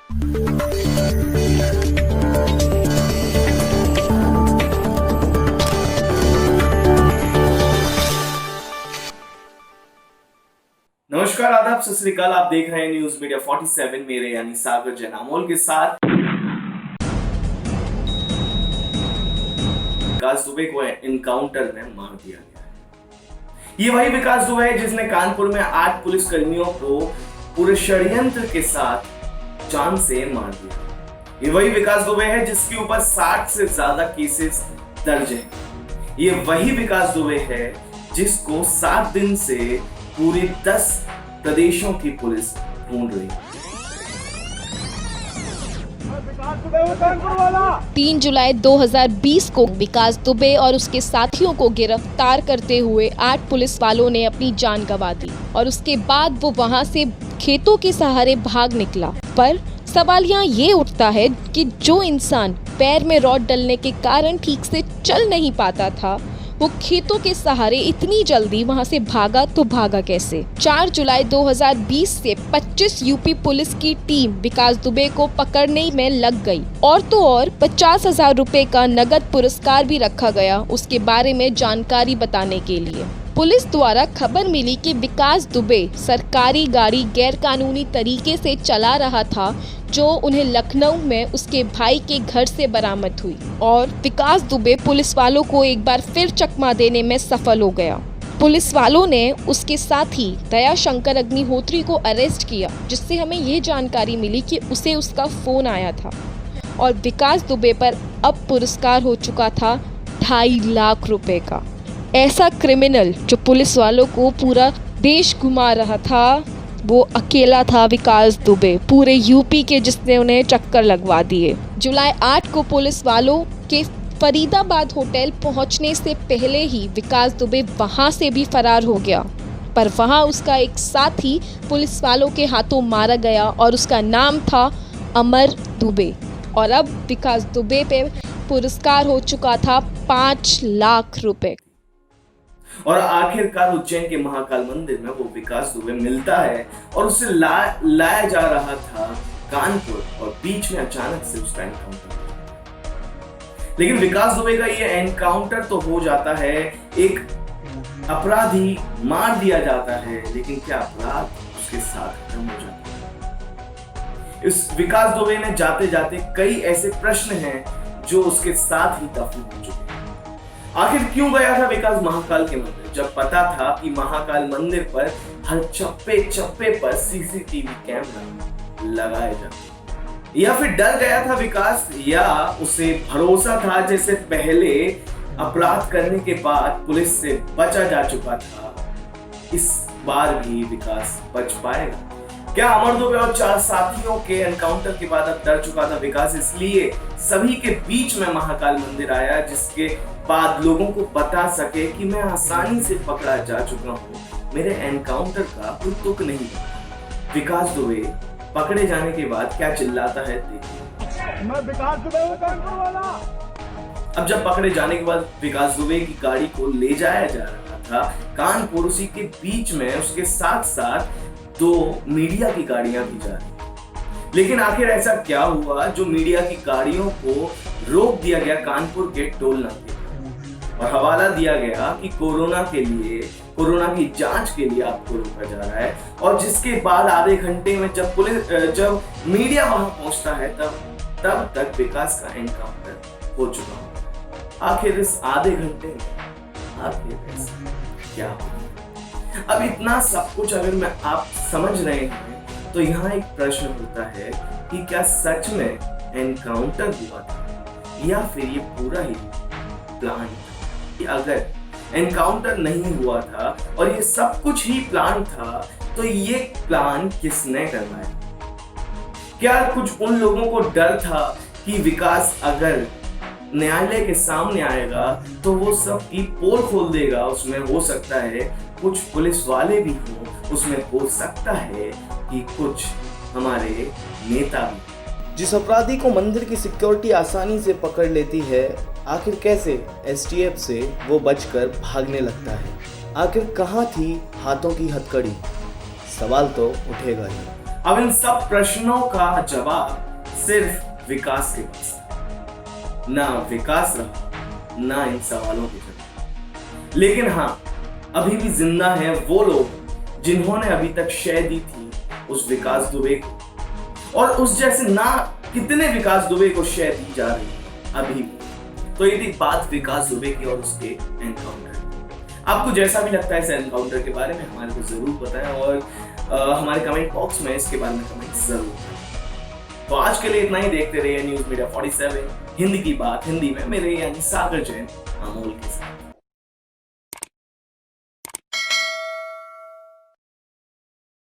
नमस्कार, आदाब, सत श्री अकाल। आप देख रहे हैं न्यूज मीडिया 47, मेरे यानी सागर जैनामोल के साथ। विकास दुबे को एनकाउंटर में मार दिया गया है। ये वही विकास दुबे है जिसने कानपुर में 8 पुलिस कर्मियों को पूरे षड्यंत्र के साथ जान से मार दिया। ये वही विकास दुबे है जिसके ऊपर 60 से ज्यादा केसेस दर्ज हैं। ये वही विकास दुबे है जिसको 7 दिन से पूरे 10 प्रदेशों की पुलिस ढूंढ रही है। 3 जुलाई 2020 को विकास दुबे और उसके साथियों को गिरफ्तार करते हुए 8 पुलिस वालों ने अपनी जान गंवा दी और उसके बाद वो वहां से खेतों के सहारे भाग निकला। पर सवाल यहाँ ये उठता है कि जो इंसान पैर में रॉड डलने के कारण ठीक से चल नहीं पाता था, वो खेतों के सहारे इतनी जल्दी वहां से भागा तो भागा कैसे? 4 जुलाई 2020 से 25 यूपी पुलिस की टीम विकास दुबे को पकड़ने में लग गई और तो और 50,000 रुपए का नगद पुरस्कार भी रखा गया उसके बारे में जानकारी बताने के लिए। पुलिस द्वारा खबर मिली कि विकास दुबे सरकारी गाड़ी गैरकानूनी तरीके से चला रहा था जो उन्हें लखनऊ में उसके भाई के घर से बरामद हुई और विकास दुबे पुलिस वालों को एक बार फिर चकमा देने में सफल हो गया। पुलिस वालों ने उसके साथी दयाशंकर अग्निहोत्री को अरेस्ट किया, जिससे हमें ये जानकारी मिली कि उसे उसका फोन आया था और विकास दुबे पर अब पुरस्कार हो चुका था 2.5 लाख रुपए का। ऐसा क्रिमिनल जो पुलिस वालों को पूरा देश घुमा रहा था, वो अकेला था विकास दुबे, पूरे यूपी के जिसने उन्हें चक्कर लगवा दिए। जुलाई 8 को पुलिस वालों के फरीदाबाद होटल पहुंचने से पहले ही विकास दुबे वहां से भी फरार हो गया, पर वहां उसका एक साथी पुलिस वालों के हाथों मारा गया और उसका नाम था अमर दुबे। और अब विकास दुबे पे पुरस्कार हो चुका था 5 लाख रुपए। और आखिरकार उज्जैन के महाकाल मंदिर में वो विकास दुबे मिलता है और उसे लाया जा रहा था कानपुर और बीच में अचानक से उसका एनकाउंटर। लेकिन विकास दुबे का ये एनकाउंटर तो हो जाता है, एक अपराधी मार दिया जाता है, लेकिन क्या अपराध उसके साथ खत्म हो जाता है? इस विकास दुबे ने जाते जाते कई ऐसे प्रश्न हैं जो उसके साथ ही दफन हो चुके हैं। आखिर क्यों गया था विकास महाकाल के मंदिर, जब पता था कि महाकाल मंदिर पर हर चप्पे पर सीसीटीवी कैमरा लगाए जाते? या फिर डर गया था विकास, या उसे भरोसा था जैसे पहले अपराध करने के बाद पुलिस से बचा जा चुका था, इस बार भी विकास बच पाएगा? क्या अमर दुबे और 4 साथियों के एनकाउंटर के बाद अब डर चुका था विकास, इसलिए सभी के बीच में महाकाल मंदिर आया, जिसके बाद लोगों को बता सके कि मैं आसानी से पकड़ा जा चुका हूँ, मेरे एनकाउंटर का कोई तुक नहीं। विकास दुबे पकड़े जाने के बाद क्या चिल्लाता है, देखिए। मैं विकास दुबे हूं, कानपुर वाला। अब जब पकड़े जाने के बाद विकास दुबे की गाड़ी को ले जाया जा रहा था कानपुर, उसी के बीच में उसके साथ साथ 2 मीडिया की गाड़ियां भी जा रही। लेकिन आखिर ऐसा क्या हुआ जो मीडिया की गाड़ियों को रोक दिया गया कानपुर के टोल नाके और हवाला दिया गया कि कोरोना की जांच के लिए आपको रोका जा रहा है, और जिसके बाद आधे घंटे में जब मीडिया वहां पहुंचता है तब तक विकास का एनकाउंटर हो चुका होता है। आखिर इस आधे घंटे में आखिर क्या हुआ? अब इतना सब कुछ अगर आप समझ रहे हैं तो यहाँ एक प्रश्न होता है कि क्या सच में एनकाउंटर हुआ था या फिर ये पूरा ही प्लान था? कि अगर एनकाउंटर नहीं हुआ था और ये सब कुछ ही प्लान था, तो ये प्लान किसने करवाया? क्या कुछ उन लोगों को डर था कि विकास अगर न्यायालय के सामने आएगा तो वो सब की पोल खोल देगा, उसमें हो सकता है कुछ पुलिस वाले भी हों, उसमें हो सकता है कि कुछ हमारे नेता भी। जिस अपराधी को मंदिर की सिक्योरिटी आसानी से पकड़ लेती है, आखिर कैसे एसटीएफ से वो बचकर भागने लगता है? आखिर कहाँ थी हाथों की हथकड़ी? सवाल तो उठेगा ही। अब इन सब प्रश्नों का जवाब सिर्फ विकास के पास था। ना विकास रहा, ना इन सवालों के जवाब। लेकिन हाँ, अभी भी जिंदा हैं वो लोग जिन्होंने अभी तक शय दी थी उस विकास दुबे को, और उस जैसे ना कितने विकास दुबे को शय दी जा रही है अभी भी। तो ये थी बात विकास दुबे की और उसके एनकाउंटर। आपको जैसा भी लगता है इस एनकाउंटर के बारे में हमारे को जरूर बताएं, और हमारे कमेंट बॉक्स में इसके बारे में कमेंट जरूर करें। तो आज के लिए इतना ही। देखते रहिए न्यूज़ मीडिया 47 हिंदी की बात हिंदी में, मेरे यानी सागर जैन अमोल के साथ।